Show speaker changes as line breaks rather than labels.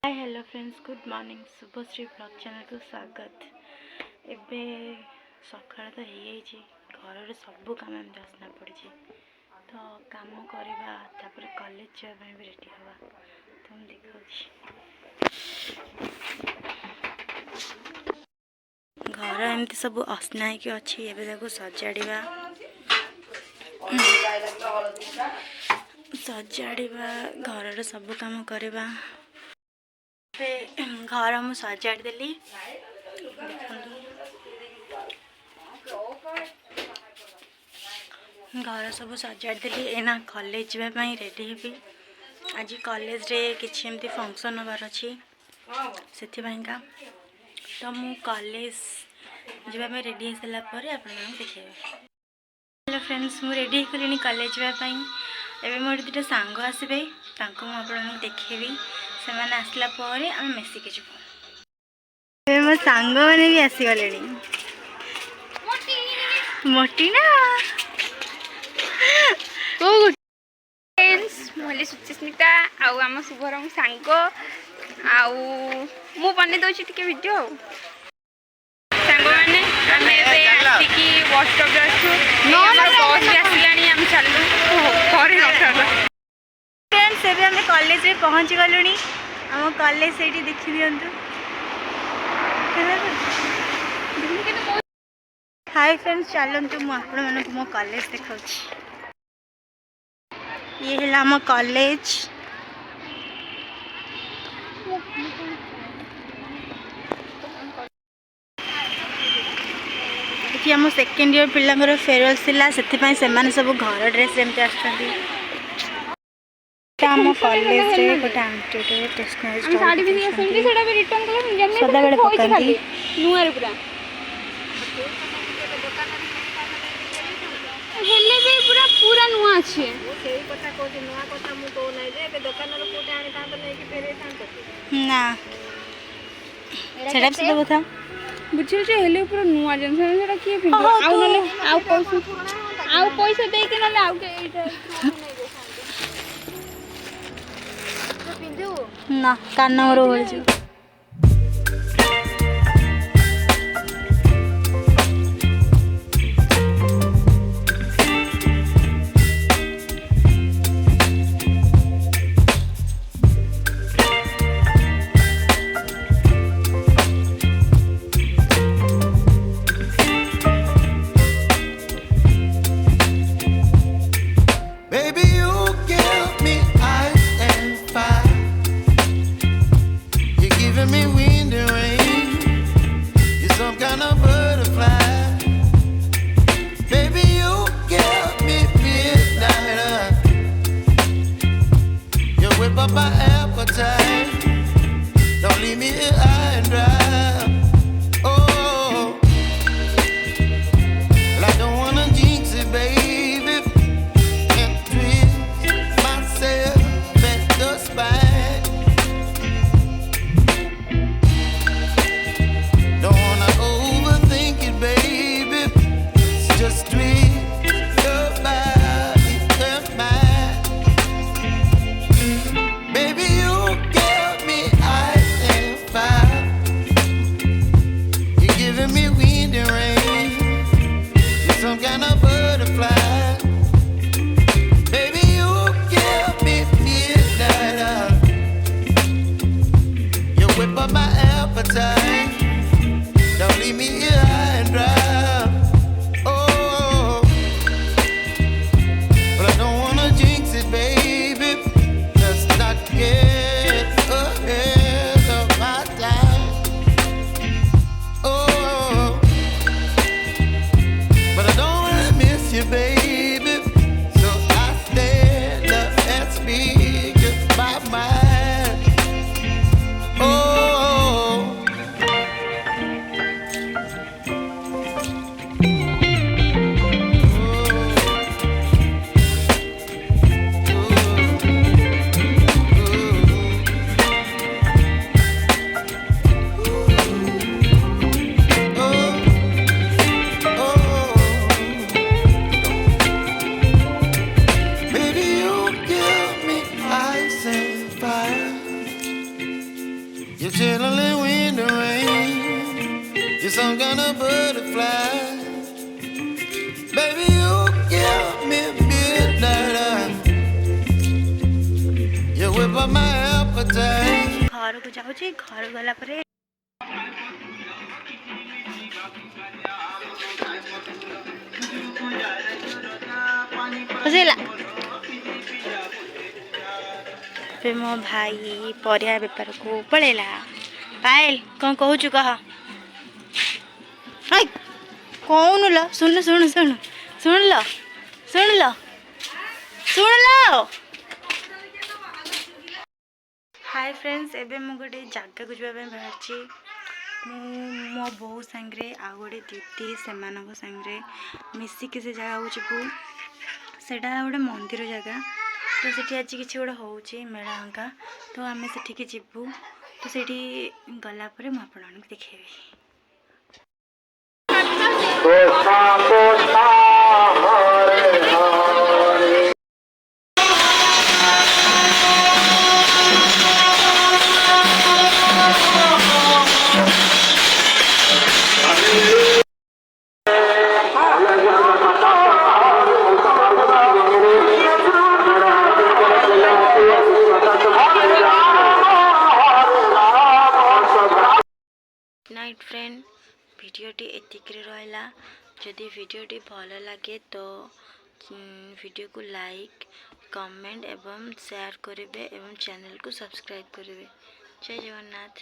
हाय hello friends good morning Shubhashree blog channel को स्वागत। एबे सकाळ तो हो घर सब काम एमती आसना पड़ी तो काम करवा तापर कॉलेज जावाई भी रेडी हवा तो हम देखा घर एमती सब असना कि अच्छी एबे देखो सजाड़ा सजाड़ा घर सब काम करवा घर मु सजाड़ देली घर सब सजाड़ देली एना कॉलेज जावाई रेडी हेबी। आज कॉलेज रे किछि एमती फंक्शन होबार अछि सेथिबाइका तो मु कॉलेज जावाई रेडी हे सला परे आपन देखिबे। हेलो फ्रेंड्स मु रेडी कलिनी कॉलेज जावाई एबे मोर दुटा सांग आसीबे तांको मु आपन देखिबी से माने आसला परे हम मिसिके जिवो। एबे मो सांग माने भी आसी गलेनी मोटी ना
ओ फ्रेंड्स मोले सुचिस्मिता आउ आम शुभरम सांग आउ मु बने दोछि टिके वीडियो सांग माने हमें एबे आसी बस स्टॉप रे अछु नो बस भी आसिलानी हम चलू करे नथाला।
फ्रेंड्स एबे हम कॉलेज रे पहुंच गलुनी हम कॉलेज सेठी देखि दियंतु। हाय फ्रेंड्स चलंतु मु आपण मन को मो कॉलेज देखाउछि। ये है हम कॉलेज ये आम सेकेंड इयर पिलांगर फेयरवेल थिला सेथिपाई सेमाने सब घर ड्रेस एमती आछथि आम कॉलेज रे गोटे आंटी टेस्टनरी
हम साड़ी भी सेमती सेटा भी रिटर्न कले जने
सदा बेले पकांती
नुआ रे पूरा हेले भी पूरा पूरा नुआ अछि सेही कथा को नुआ कथा मु को नै जे बे दुकान रो कोटे आनी ता तो नै कि फेरे थांतो
ना सेटा से बता
बुझिल जे हेले पूरा नुआ जन सेटा की पिंदो आउ नले आउ पैसा दे के नले आउ के एटा पिंदो
ना कान मोर होल जो
my appetite. Don't leave me here high and dry. Oh, well, I don't wanna jinx it, baby, and twist myself at the spine. Don't wanna overthink it, baby. It's just twist your body and mine. Baby, you give me ice and fire. You're giving me wind and rain. You're some kind of butterfly. Baby, you give me midnight. You whip up my appetite. Don't leave me here high and dry. Oh, but I don't wanna jinx it, baby. Let's not get ahead of my time. Oh, but I don't wanna miss you, baby. So I stand up and speak just my mind. Oh, You're chilling in the rain. You're some kind of butterfly. Baby, you give me midnight. You whip up my appetite.
घर को जाऊँ घर गला परे हसीला फिर मो भाई परिया बेपार को पड़ेला पायल कौन कहूँ कह कौन लो सुन सुन सुन सुन लो सुन लो सुन लो हाय फ्रेंड्स एबे मु गोटे जगह को जाबे बाहरची मो बो संगरे आ गोटे दीदी सेमानक संगरे मिसिक से जगह को जीवु सेटा गोटे मंदिर जगह तो सेठी आज किसी गोटे होउची मेला हंका तो आमे सेठी जीवु तो सेठी गला परे मु आपन देखेबी नाइट फ्रेंड भिडियोटी एतिक रहा जदि भिडियोटी भल लगे तो वीडियो को लाइक कमेंट एवं शेयर करेंगे एवं चैनल को सब्सक्राइब करेंगे जय जगन्नाथ।